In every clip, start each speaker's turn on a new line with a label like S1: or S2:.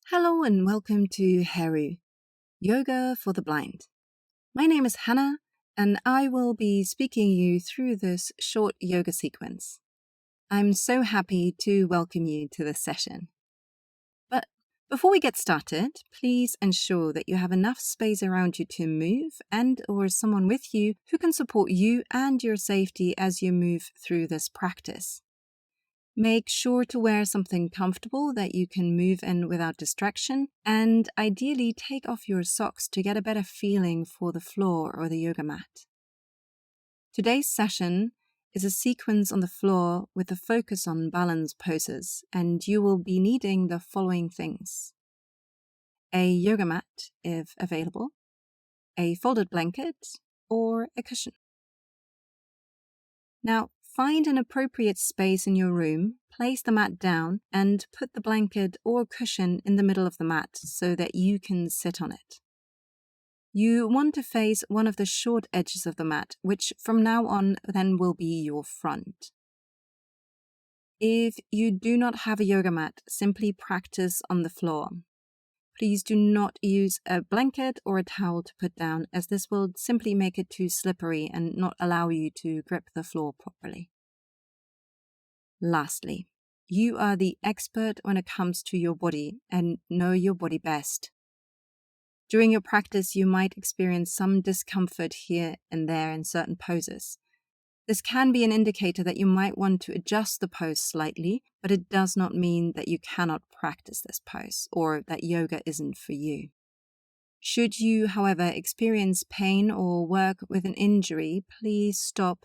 S1: Hello and welcome to HERU Yoga for the Blind. My name is Hannah and I will be speaking you through this short yoga sequence. I'm so happy to welcome you to this session. But before we get started, please ensure that you have enough space around you to move and/or someone with you who can support you and your safety as you move through this practice. Make sure to wear something comfortable that you can move in without distraction, and ideally take off your socks to get a better feeling for the floor or the yoga mat. Today's session is a sequence on the floor with a focus on balance poses, and you will be needing the following things: a yoga mat, if available, a folded blanket, or a cushion. Now, find an appropriate space in your room, place the mat down, and put the blanket or cushion in the middle of the mat so that you can sit on it. You want to face one of the short edges of the mat, which from now on then will be your front. If you do not have a yoga mat, simply practice on the floor. Please do not use a blanket or a towel to put down, as this will simply make it too slippery and not allow you to grip the floor properly. Lastly, you are the expert when it comes to your body and know your body best. During your practice, you might experience some discomfort here and there in certain poses. This can be an indicator that you might want to adjust the pose slightly, but it does not mean that you cannot practice this pose or that yoga isn't for you. Should you, however, experience pain or work with an injury, please stop,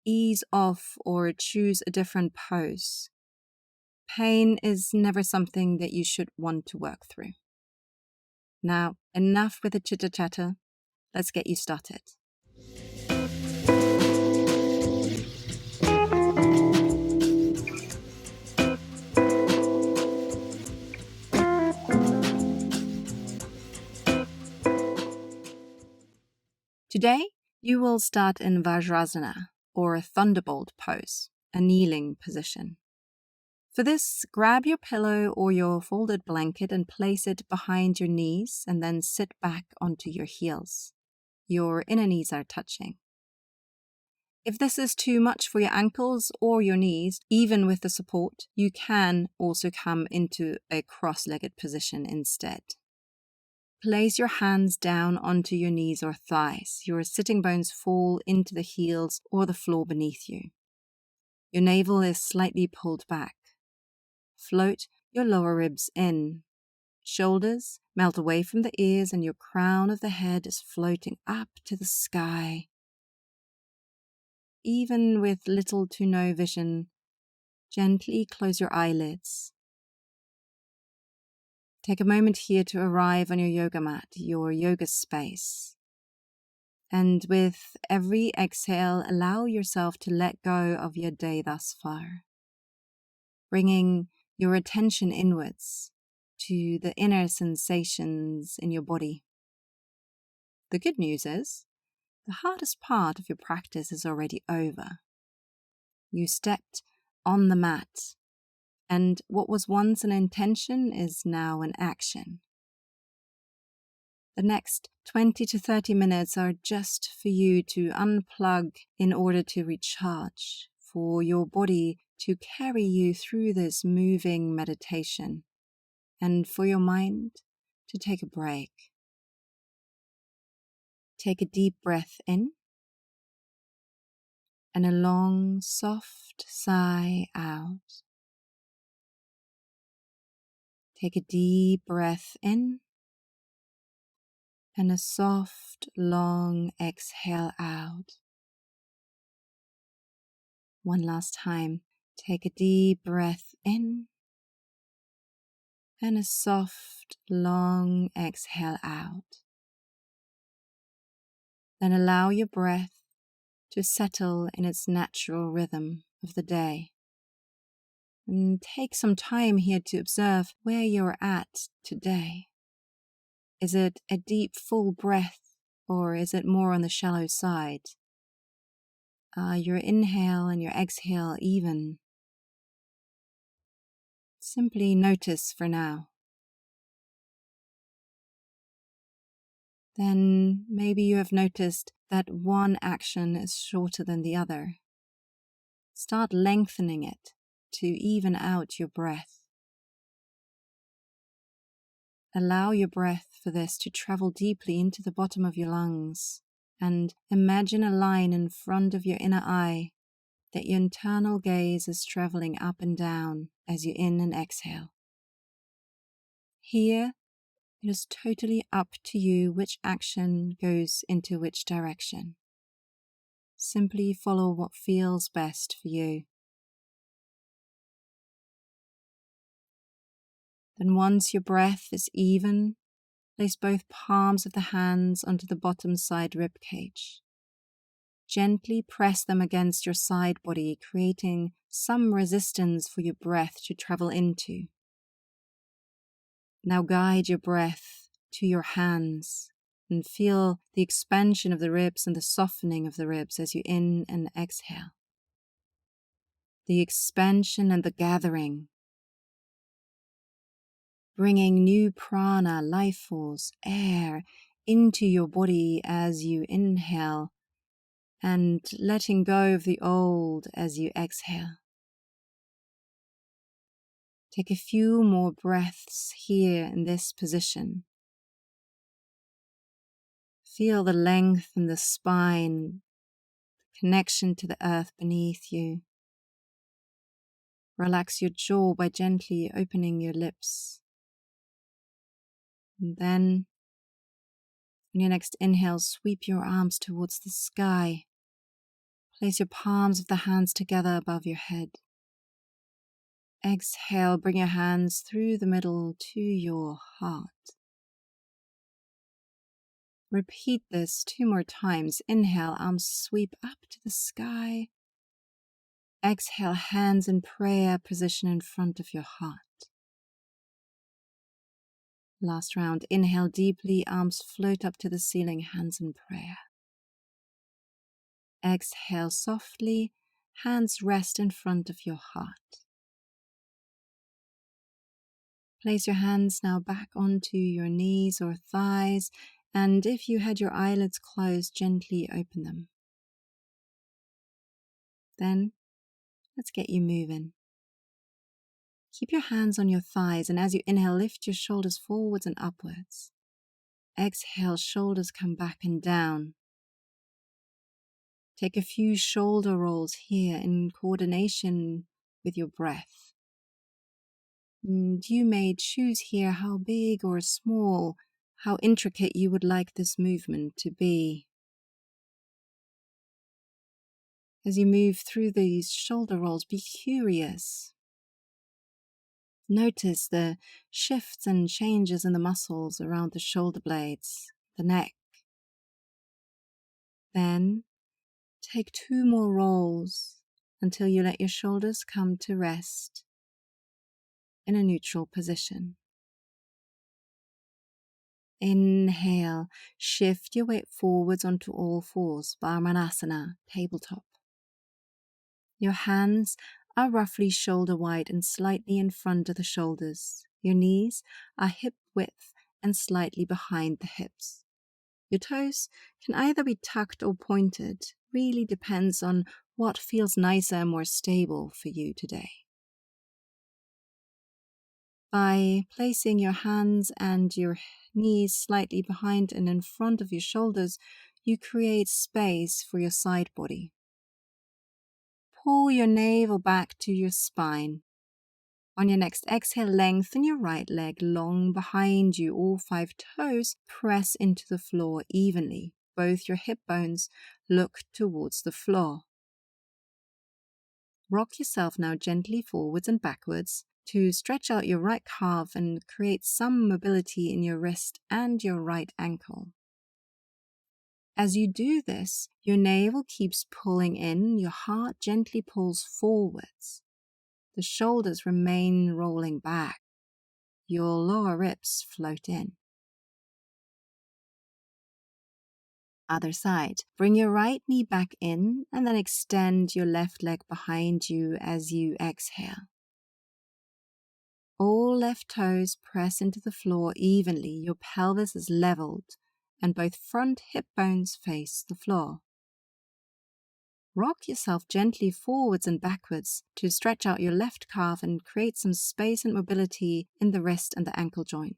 S1: ease off, or choose a different pose. Pain is never something that you should want to work through. Now, enough with the chitter-chatter. Let's get you started. Today, you will start in Vajrasana, or a Thunderbolt pose, a kneeling position. For this, grab your pillow or your folded blanket and place it behind your knees, and then sit back onto your heels. Your inner knees are touching. If this is too much for your ankles or your knees, even with the support, you can also come into a cross-legged position instead. Place your hands down onto your knees or thighs. Your sitting bones fall into the heels or the floor beneath you. Your navel is slightly pulled back. Float your lower ribs in. Shoulders melt away from the ears and your crown of the head is floating up to the sky. Even with little to no vision, gently close your eyelids. Take a moment here to arrive on your yoga mat, your yoga space. And with every exhale, allow yourself to let go of your day thus far, bringing your attention inwards to the inner sensations in your body. The good news is, the hardest part of your practice is already over. You stepped on the mat, and what was once an intention is now an action. The next 20 to 30 minutes are just for you to unplug in order to recharge, for your body to carry you through this moving meditation, and for your mind to take a break. Take a deep breath in, and a long, soft sigh out. Take a deep breath in, and a soft, long exhale out. One last time. Take a deep breath in, and a soft, long exhale out. Then allow your breath to settle in its natural rhythm of the day. And take some time here to observe where you're at today. Is it a deep, full breath, or is it more on the shallow side? Are your inhale and your exhale even? Simply notice for now. Then maybe you have noticed that one action is shorter than the other. Start lengthening it to even out your breath. Allow your breath for this to travel deeply into the bottom of your lungs, and imagine a line in front of your inner eye that your internal gaze is traveling up and down as you in and exhale. Here, it is totally up to you which action goes into which direction. Simply follow what feels best for you. Then once your breath is even, place both palms of the hands onto the bottom side rib cage. Gently press them against your side body, creating some resistance for your breath to travel into. Now guide your breath to your hands and feel the expansion of the ribs and the softening of the ribs as you in and exhale. The expansion and the gathering, bringing new prana, life force, air into your body as you inhale, and letting go of the old as you exhale. Take a few more breaths here in this position. Feel the length in the spine, connection to the earth beneath you. Relax your jaw by gently opening your lips. And then, on your next inhale, sweep your arms towards the sky. Place your palms of the hands together above your head. Exhale, bring your hands through the middle to your heart. Repeat this 2 more times. Inhale, arms sweep up to the sky. Exhale, hands in prayer position in front of your heart. Last round. Inhale deeply, arms float up to the ceiling, hands in prayer. Exhale softly, hands rest in front of your heart. Place your hands now back onto your knees or thighs, and if you had your eyelids closed, gently open them. Then, let's get you moving. Keep your hands on your thighs, and as you inhale, lift your shoulders forwards and upwards. Exhale, shoulders come back and down. Take a few shoulder rolls here in coordination with your breath. And you may choose here how big or small, how intricate you would like this movement to be. As you move through these shoulder rolls, be curious. Notice the shifts and changes in the muscles around the shoulder blades, the neck. Then take 2 more rolls until you let your shoulders come to rest in a neutral position. Inhale, shift your weight forwards onto all fours, Vajrasana, tabletop. Your hands are roughly shoulder wide and slightly in front of the shoulders. Your knees are hip width and slightly behind the hips. Your toes can either be tucked or pointed, really depends on what feels nicer and more stable for you today. By placing your hands and your knees slightly behind and in front of your shoulders, you create space for your side body. Pull your navel back to your spine. On your next exhale, lengthen your right leg long behind you. All 5 toes press into the floor evenly. Both your hip bones look towards the floor. Rock yourself now gently forwards and backwards to stretch out your right calf and create some mobility in your wrist and your right ankle. As you do this, your navel keeps pulling in, your heart gently pulls forwards. The shoulders remain rolling back. Your lower ribs float in. Other side. Bring your right knee back in and then extend your left leg behind you as you exhale. All left toes press into the floor evenly. Your pelvis is leveled and both front hip bones face the floor. Rock yourself gently forwards and backwards to stretch out your left calf and create some space and mobility in the wrist and the ankle joint.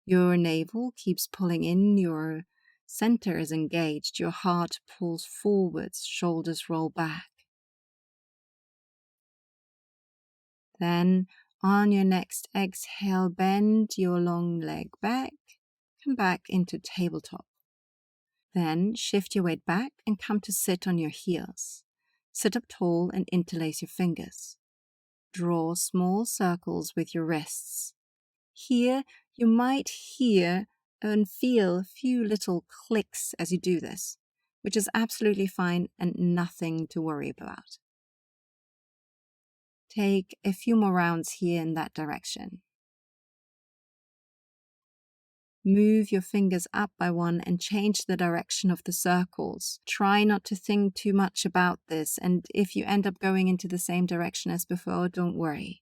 S1: Your navel keeps pulling in, your center is engaged, your heart pulls forwards, shoulders roll back. Then, on your next exhale, bend your long leg back, come back into tabletop. Then, shift your weight back and come to sit on your heels. Sit up tall and interlace your fingers. Draw small circles with your wrists. Here, you might hear and feel a few little clicks as you do this, which is absolutely fine and nothing to worry about. Take a few more rounds here in that direction. Move your fingers up by one and change the direction of the circles. Try not to think too much about this, and if you end up going into the same direction as before, don't worry.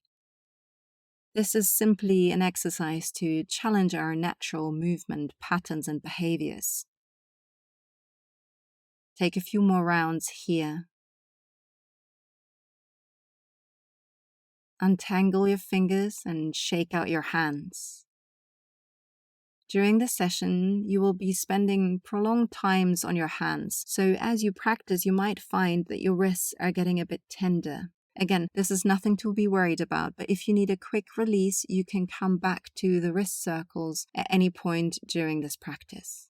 S1: This is simply an exercise to challenge our natural movement patterns and behaviors. Take a few more rounds here. Untangle your fingers and shake out your hands. During this session, you will be spending prolonged times on your hands, so as you practice, you might find that your wrists are getting a bit tender. Again, this is nothing to be worried about, but if you need a quick release, you can come back to the wrist circles at any point during this practice.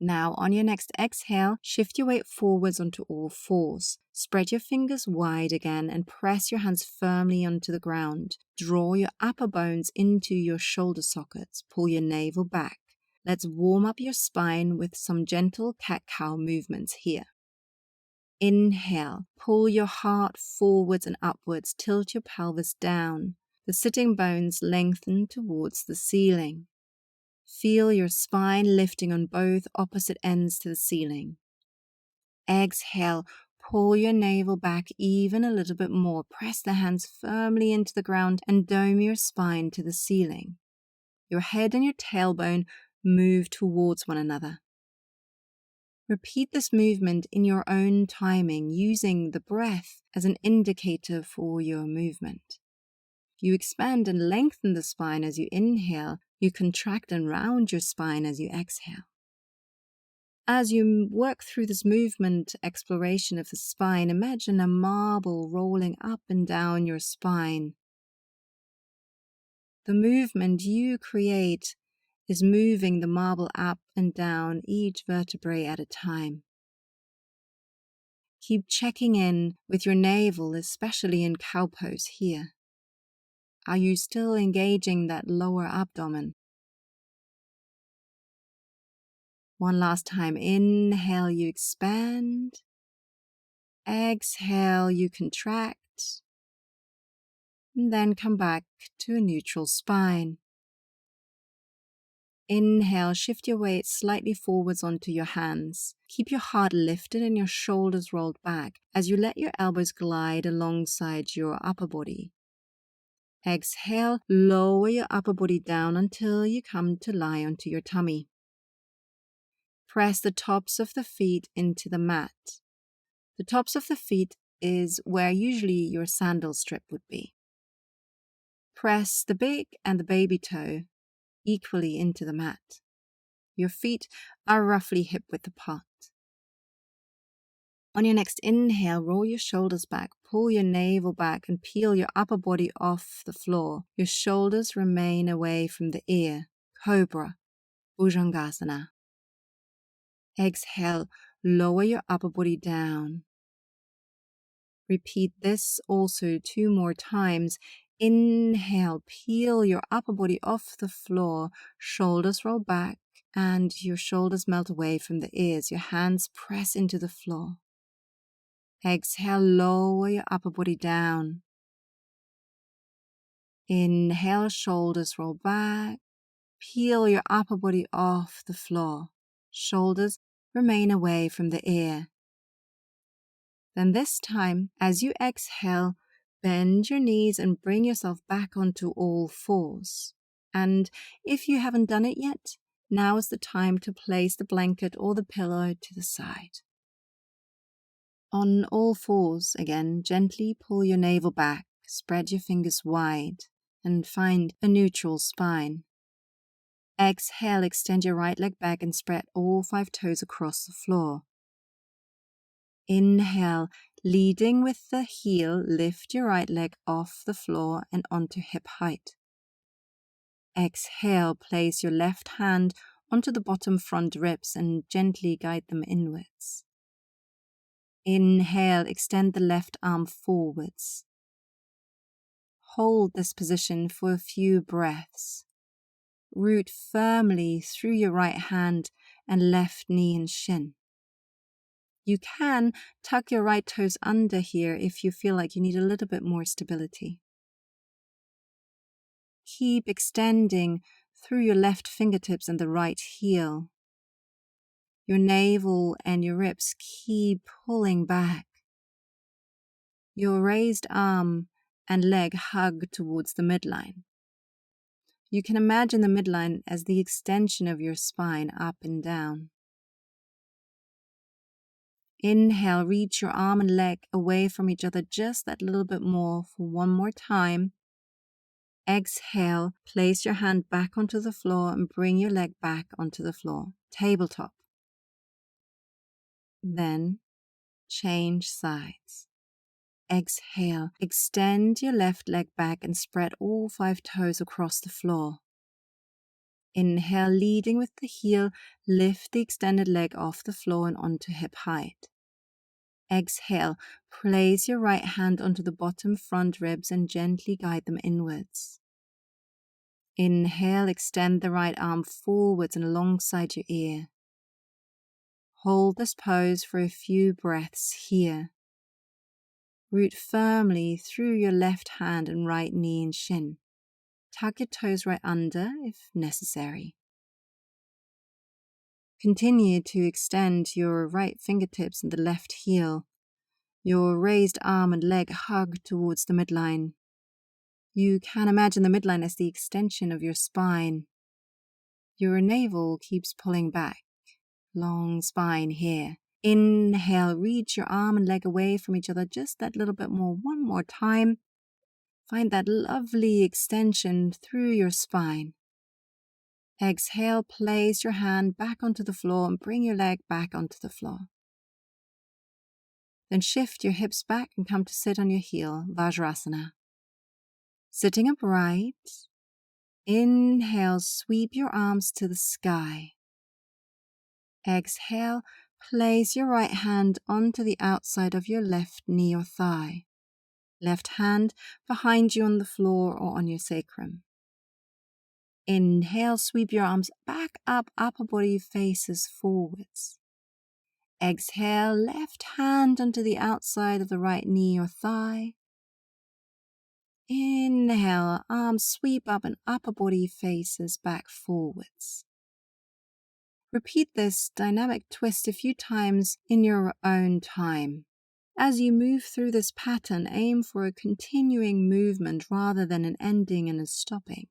S1: Now, on your next exhale, shift your weight forwards onto all fours. Spread your fingers wide again and press your hands firmly onto the ground. Draw your upper bones into your shoulder sockets. Pull your navel back. Let's warm up your spine with some gentle cat-cow movements here. Inhale, pull your heart forwards and upwards, tilt your pelvis down. The sitting bones lengthen towards the ceiling. Feel your spine lifting on both opposite ends to the ceiling. Exhale, pull your navel back even a little bit more. Press the hands firmly into the ground and dome your spine to the ceiling. Your head and your tailbone move towards one another. Repeat this movement in your own timing, using the breath as an indicator for your movement. You expand and lengthen the spine as you inhale. You contract and round your spine as you exhale. As you work through this movement exploration of the spine, imagine a marble rolling up and down your spine. The movement you create is moving the marble up and down each vertebrae at a time. Keep checking in with your navel, especially in cow pose here. Are you still engaging that lower abdomen? One last time. Inhale, you expand. Exhale, you contract. And then come back to a neutral spine. Inhale, shift your weight slightly forwards onto your hands. Keep your heart lifted and your shoulders rolled back as you let your elbows glide alongside your upper body. Exhale, lower your upper body down until you come to lie onto your tummy. Press the tops of the feet into the mat. The tops of the feet is where usually your sandal strip would be. Press the big and the baby toe equally into the mat. Your feet are roughly hip-width apart. On your next inhale, roll your shoulders back, pull your navel back, and peel your upper body off the floor. Your shoulders remain away from the ear. Cobra, Vajrasana. Exhale, lower your upper body down. Repeat this also 2 more times. Inhale, peel your upper body off the floor, shoulders roll back, and your shoulders melt away from the ears. Your hands press into the floor. Exhale, lower your upper body down. Inhale, shoulders roll back. Peel your upper body off the floor. Shoulders remain away from the ear. Then this time, as you exhale, bend your knees and bring yourself back onto all fours. And if you haven't done it yet, now is the time to place the blanket or the pillow to the side. On all fours, again, gently pull your navel back, spread your fingers wide, and find a neutral spine. Exhale, extend your right leg back and spread all 5 toes across the floor. Inhale, leading with the heel, lift your right leg off the floor and onto hip height. Exhale, place your left hand onto the bottom front ribs and gently guide them inwards. Inhale, extend the left arm forwards. Hold this position for a few breaths. Root firmly through your right hand and left knee and shin. You can tuck your right toes under here if you feel like you need a little bit more stability. Keep extending through your left fingertips and the right heel. Your navel and your ribs keep pulling back. Your raised arm and leg hug towards the midline. You can imagine the midline as the extension of your spine up and down. Inhale, reach your arm and leg away from each other just that little bit more for one more time. Exhale, place your hand back onto the floor and bring your leg back onto the floor, tabletop. Then, change sides. Exhale, extend your left leg back and spread all 5 toes across the floor. Inhale, leading with the heel, lift the extended leg off the floor and onto hip height. Exhale, place your right hand onto the bottom front ribs and gently guide them inwards. Inhale, extend the right arm forwards and alongside your ear. Hold this pose for a few breaths here. Root firmly through your left hand and right knee and shin. Tuck your toes right under if necessary. Continue to extend your right fingertips and the left heel. Your raised arm and leg hug towards the midline. You can imagine the midline as the extension of your spine. Your navel keeps pulling back. Long spine here. Inhale, reach your arm and leg away from each other just that little bit more. One more time. Find that lovely extension through your spine. Exhale, place your hand back onto the floor and bring your leg back onto the floor. Then shift your hips back and come to sit on your heel, Vajrasana. Sitting upright, inhale, sweep your arms to the sky. Exhale, place your right hand onto the outside of your left knee or thigh. Left hand behind you on the floor or on your sacrum. Inhale, sweep your arms back up, upper body faces forwards. Exhale, left hand onto the outside of the right knee or thigh. Inhale, arms sweep up and upper body faces back forwards. Repeat this dynamic twist a few times in your own time. As you move through this pattern, aim for a continuing movement rather than an ending and a stopping.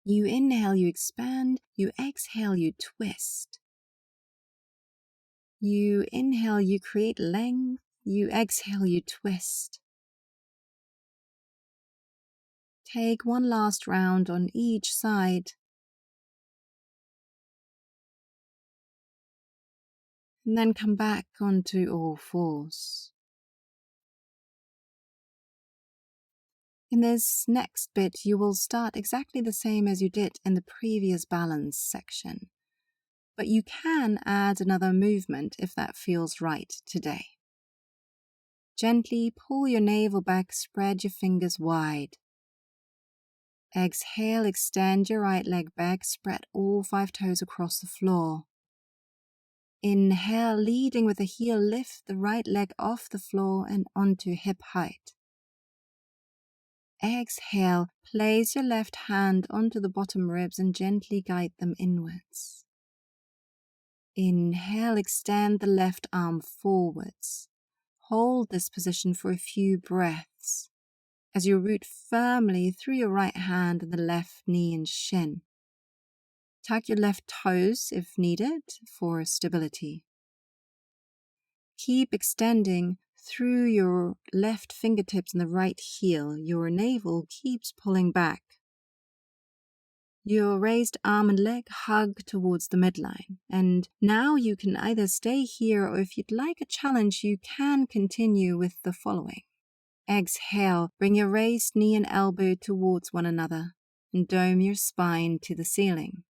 S1: You inhale, you expand. You exhale, you twist. You inhale, you create length. You exhale, you twist. Take one last round on each side. And then come back onto all fours. In this next bit, you will start exactly the same as you did in the previous balance section. But you can add another movement if that feels right today. Gently pull your navel back, spread your fingers wide. Exhale, extend your right leg back, spread all 5 toes across the floor. Inhale, leading with the heel, lift the right leg off the floor and onto hip height. Exhale, place your left hand onto the bottom ribs and gently guide them inwards. Inhale, extend the left arm forwards. Hold this position for a few breaths. as you root firmly through your right hand and the left knee and shin. Tuck your left toes if needed for stability. Keep extending through your left fingertips and the right heel. Your navel keeps pulling back. Your raised arm and leg hug towards the midline. And now you can either stay here, or if you'd like a challenge, you can continue with the following. Exhale, bring your raised knee and elbow towards one another and dome your spine to the ceiling.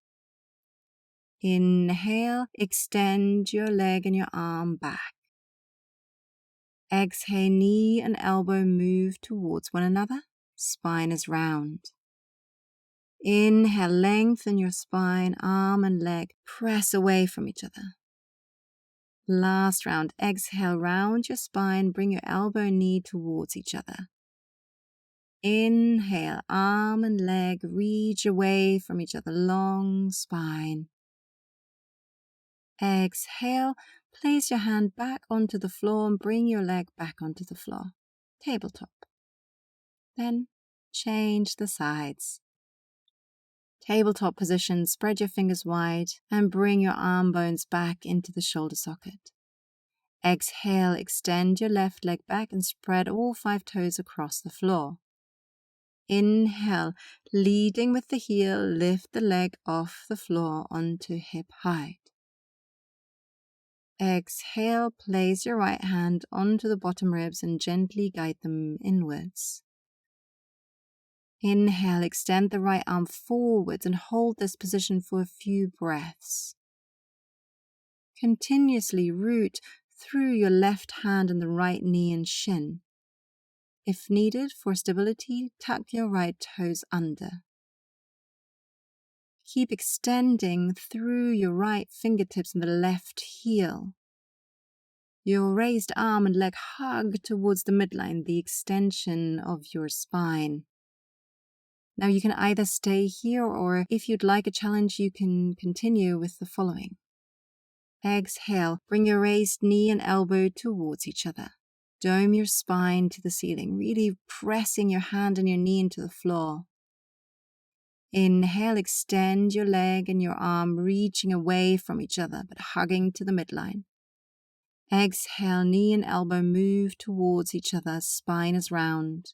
S1: Inhale, extend your leg and your arm back. Exhale, knee and elbow move towards one another. Spine is round. Inhale, lengthen your spine, arm and leg press away from each other. Last round, exhale, round your spine, bring your elbow and knee towards each other. Inhale, arm and leg reach away from each other, long spine. Exhale, place your hand back onto the floor and bring your leg back onto the floor. Tabletop. Then change the sides. Tabletop position, spread your fingers wide and bring your arm bones back into the shoulder socket. Exhale, extend your left leg back and spread all 5 toes across the floor. Inhale, leading with the heel, lift the leg off the floor onto hip height. Exhale, place your right hand onto the bottom ribs and gently guide them inwards. Inhale, extend the right arm forwards and hold this position for a few breaths. Continuously root through your left hand and the right knee and shin. If needed for stability, tuck your right toes under. Keep extending through your right fingertips and the left heel. Your raised arm and leg hug towards the midline, the extension of your spine. Now you can either stay here, or if you'd like a challenge, you can continue with the following. Exhale, bring your raised knee and elbow towards each other. Dome your spine to the ceiling, really pressing your hand and your knee into the floor. Inhale, extend your leg and your arm, reaching away from each other, but hugging to the midline. Exhale, knee and elbow move towards each other, spine is round.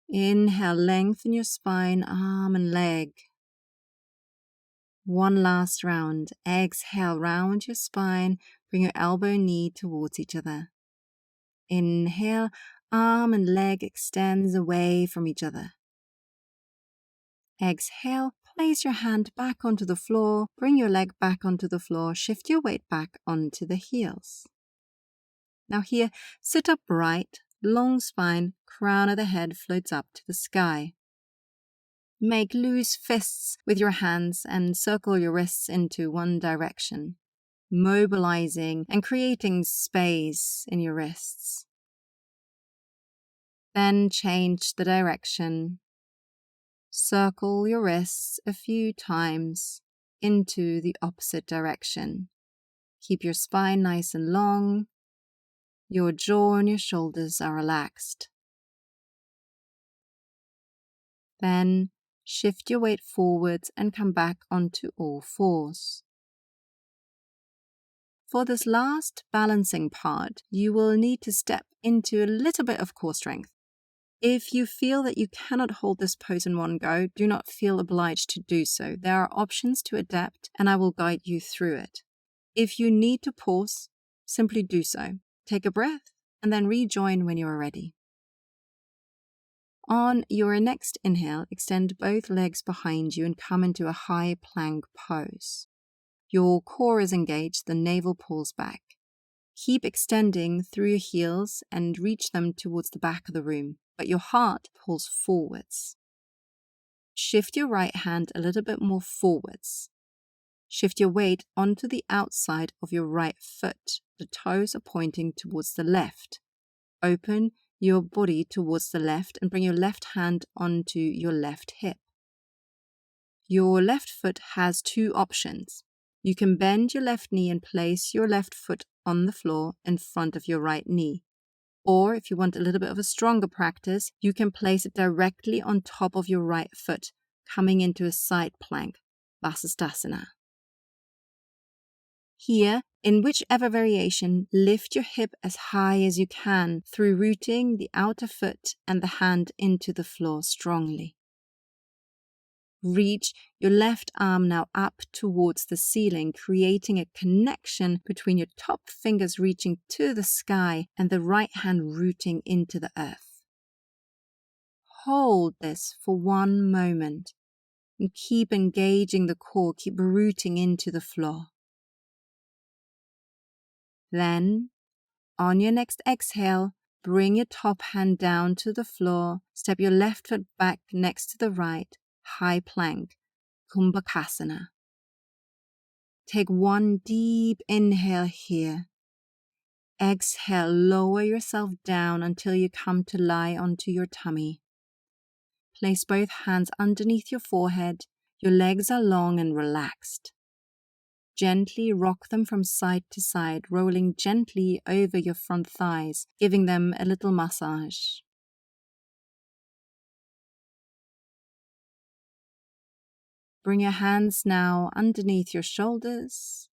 S1: Inhale, lengthen your spine, arm and leg. One last round. Exhale, round your spine, bring your elbow and knee towards each other. Inhale, arm and leg extends away from each other. Exhale, place your hand back onto the floor, bring your leg back onto the floor, shift your weight back onto the heels. Now here, sit upright, long spine, crown of the head floats up to the sky. Make loose fists with your hands and circle your wrists into one direction, mobilizing and creating space in your wrists. Then change the direction. Circle your wrists a few times into the opposite direction. Keep your spine nice and long. Your jaw and your shoulders are relaxed. Then shift your weight forwards and come back onto all fours. For this last balancing part, you will need to step into a little bit of core strength. If you feel that you cannot hold this pose in one go, do not feel obliged to do so. There are options to adapt, and I will guide you through it. If you need to pause, simply do so. Take a breath, and then rejoin when you are ready. On your next inhale, extend both legs behind you and come into a high plank pose. Your core is engaged, the navel pulls back. Keep extending through your heels and reach them towards the back of the room, but your heart pulls forwards. Shift your right hand a little bit more forwards. Shift your weight onto the outside of your right foot. The toes are pointing towards the left. Open your body towards the left and bring your left hand onto your left hip. Your left foot has 2 options. You can bend your left knee and place your left foot on the floor in front of your right knee. Or if you want a little bit of a stronger practice, you can place it directly on top of your right foot, coming into a side plank, Vasastasana. Here, in whichever variation, lift your hip as high as you can through rooting the outer foot and the hand into the floor strongly. Reach your left arm now up towards the ceiling, creating a connection between your top fingers reaching to the sky and the right hand rooting into the earth. Hold this for one moment and keep engaging the core, keep rooting into the floor. Then, on your next exhale, bring your top hand down to the floor, step your left foot back next to the right, high plank, Kumbakasana. Take one deep inhale here. Exhale, lower yourself down until you come to lie onto your tummy. Place both hands underneath your forehead. Your legs are long and relaxed. Gently rock them from side to side, rolling gently over your front thighs, giving them a little massage. Bring your hands now underneath your shoulders,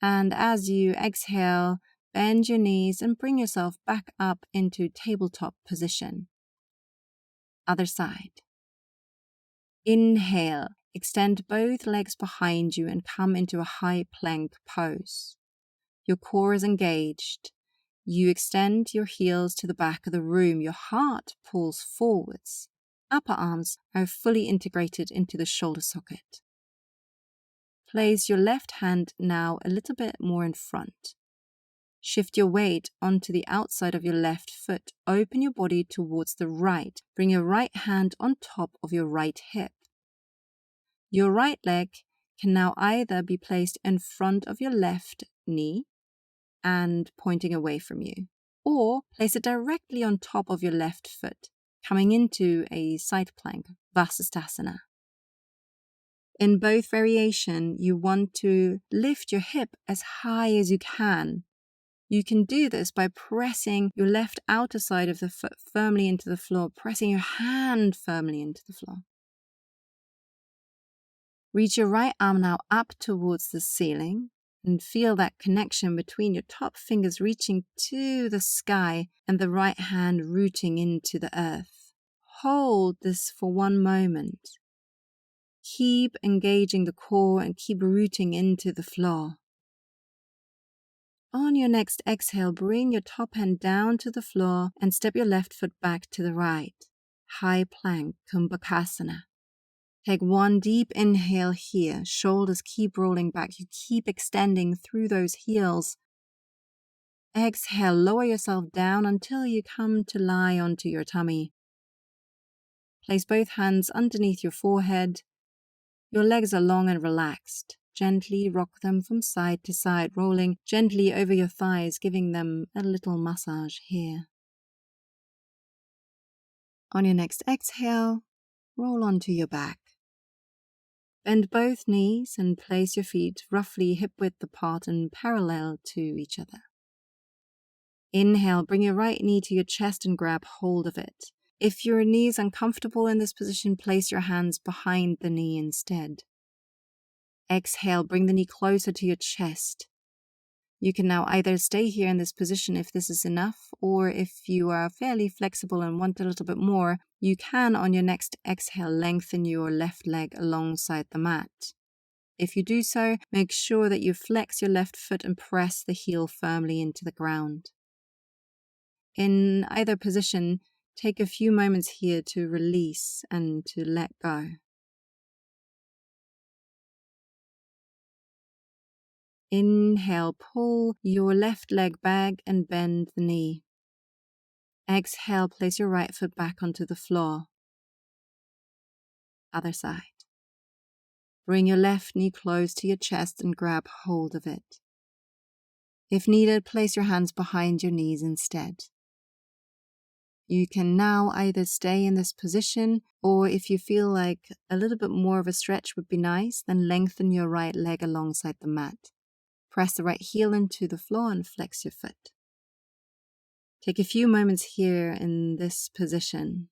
S1: and as you exhale, bend your knees and bring yourself back up into tabletop position. Other side. Inhale, extend both legs behind you and come into a high plank pose. Your core is engaged. You extend your heels to the back of the room. Your heart pulls forwards. Upper arms are fully integrated into the shoulder socket. Place your left hand now a little bit more in front. Shift your weight onto the outside of your left foot. Open your body towards the right. Bring your right hand on top of your right hip. Your right leg can now either be placed in front of your left knee and pointing away from you, or place it directly on top of your left foot, coming into a side plank, Vasastasana. In both variations, you want to lift your hip as high as you can. You can do this by pressing your left outer side of the foot firmly into the floor, pressing your hand firmly into the floor. Reach your right arm now up towards the ceiling and feel that connection between your top fingers reaching to the sky and the right hand rooting into the earth. Hold this for one moment. Keep engaging the core and keep rooting into the floor. On your next exhale, bring your top hand down to the floor and step your left foot back to the right. High plank, Kumbakasana. Take one deep inhale here. Shoulders keep rolling back. You keep extending through those heels. Exhale, lower yourself down until you come to lie onto your tummy. Place both hands underneath your forehead. Your legs are long and relaxed. Gently rock them from side to side, rolling gently over your thighs, giving them a little massage here. On your next exhale, roll onto your back. Bend both knees and place your feet roughly hip-width apart and parallel to each other. Inhale, bring your right knee to your chest and grab hold of it. If your knee is uncomfortable in this position, place your hands behind the knee instead. Exhale, bring the knee closer to your chest. You can now either stay here in this position if this is enough, or if you are fairly flexible and want a little bit more, you can on your next exhale lengthen your left leg alongside the mat. If you do so, make sure that you flex your left foot and press the heel firmly into the ground. In either position, take a few moments here to release and to let go. Inhale, pull your left leg back and bend the knee. Exhale, place your right foot back onto the floor. Other side. Bring your left knee close to your chest and grab hold of it. If needed, place your hands behind your knees instead. You can now either stay in this position, or if you feel like a little bit more of a stretch would be nice, then lengthen your right leg alongside the mat. Press the right heel into the floor and flex your foot. Take a few moments here in this position.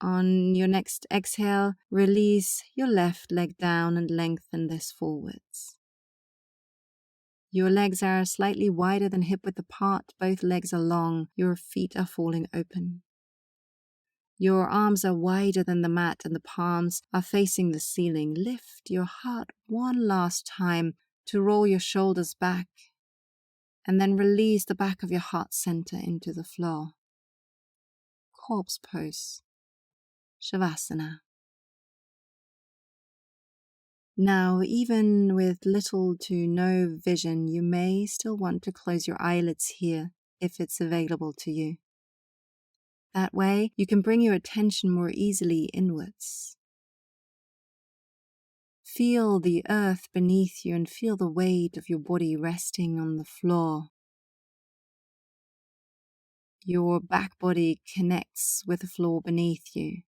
S1: On your next exhale, release your left leg down and lengthen this forwards. Your legs are slightly wider than hip-width apart. Both legs are long. Your feet are falling open. Your arms are wider than the mat and the palms are facing the ceiling. Lift your heart one last time to roll your shoulders back and then release the back of your heart center into the floor. Corpse pose, Shavasana. Now, even with little to no vision, you may still want to close your eyelids here if it's available to you. That way, you can bring your attention more easily inwards. Feel the earth beneath you and feel the weight of your body resting on the floor. Your back body connects with the floor beneath you.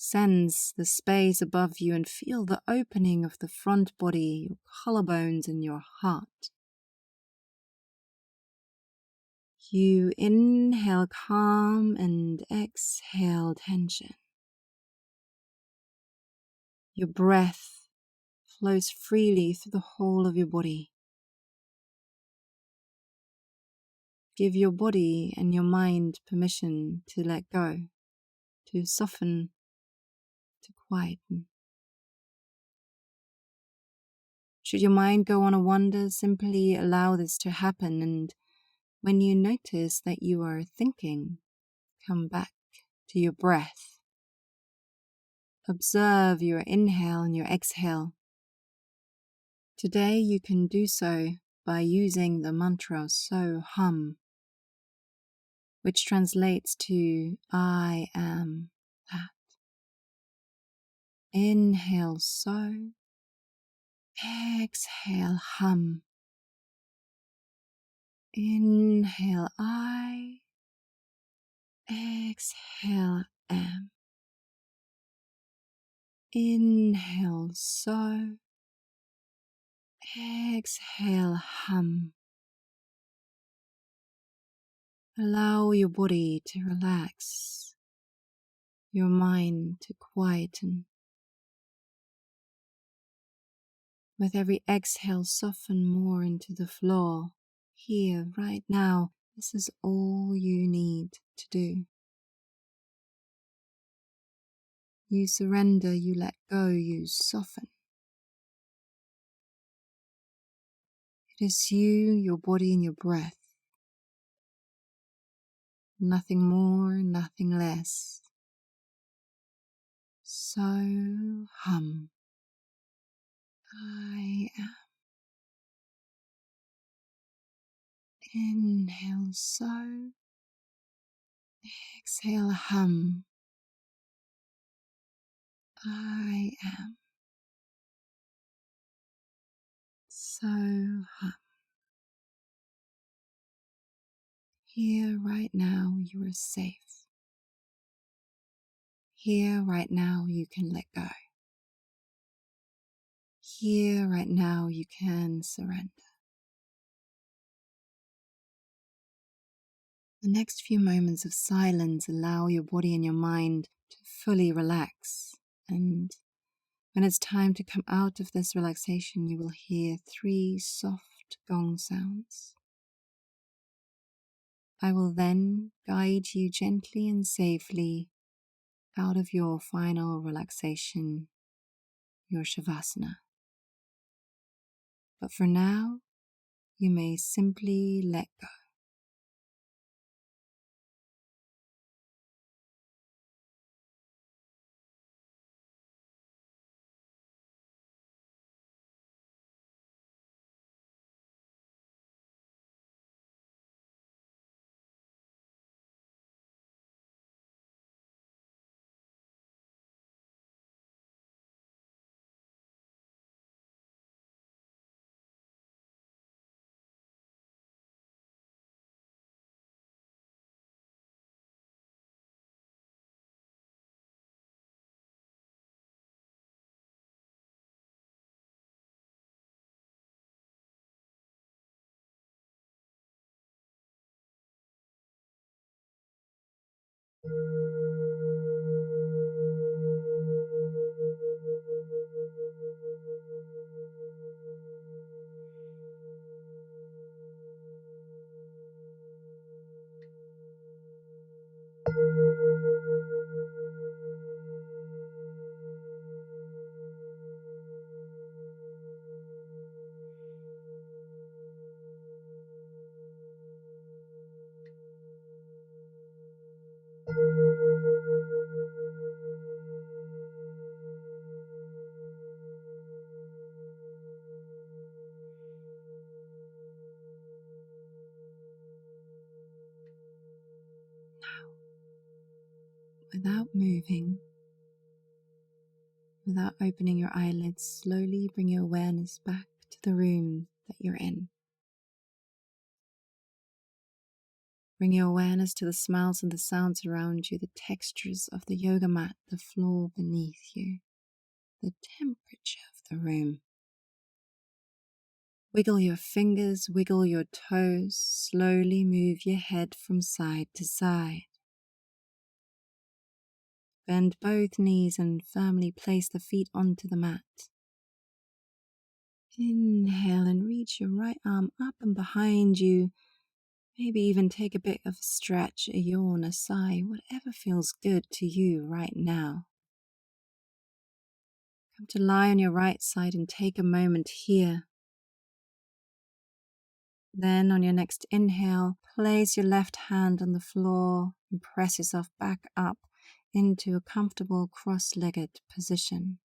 S1: Sense the space above you and feel the opening of the front body, your collarbones and your heart. You inhale calm and exhale tension. Your breath flows freely through the whole of your body. Give your body and your mind permission to let go, to soften, to quieten. Should your mind go on a wander, simply allow this to happen, and when you notice that you are thinking, come back to your breath. Observe your inhale and your exhale. Today you can do so by using the mantra So Hum, which translates to I am that. Inhale So, exhale Hum. Inhale I, exhale Am. Inhale So, exhale Hum. Allow your body to relax, your mind to quieten. With every exhale, soften more into the floor. Here, right now, this is all you need to do. You surrender, you let go, you soften. It is you, your body, and your breath. Nothing more, nothing less. So hum. I am. Inhale so. Exhale hum. I am. So hum. Here right now you are safe. Here right now you can let go. Here right now you can surrender. The next few moments of silence allow your body and your mind to fully relax, and when it's time to come out of this relaxation, you will hear 3 soft gong sounds. I will then guide you gently and safely out of your final relaxation, your Shavasana. But for now, you may simply let go. without moving, without opening your eyelids. Slowly bring your awareness back to the room that you're in. Bring your awareness to the smells and the sounds around you, the textures of the yoga mat, the floor beneath you, the temperature of the room. Wiggle your fingers, wiggle your toes, slowly move your head from side to side. Bend both knees and firmly place the feet onto the mat. Inhale and reach your right arm up and behind you. Maybe even take a bit of a stretch, a yawn, a sigh, whatever feels good to you right now. Come to lie on your right side and take a moment here. Then on your next inhale, place your left hand on the floor and press yourself back up into a comfortable cross-legged position.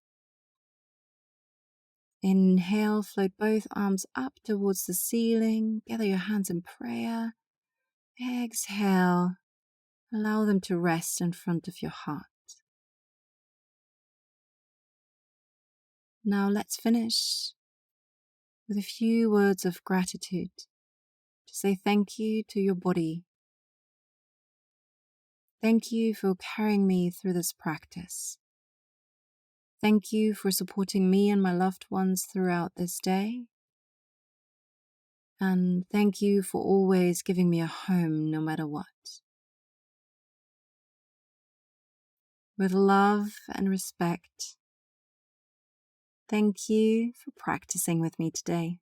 S1: Inhale, float both arms up towards the ceiling, gather your hands in prayer. Exhale, allow them to rest in front of your heart. Now let's finish with a few words of gratitude to say thank you to your body. Thank you for carrying me through this practice. Thank you for supporting me and my loved ones throughout this day. And thank you for always giving me a home no matter what. With love and respect, thank you for practicing with me today.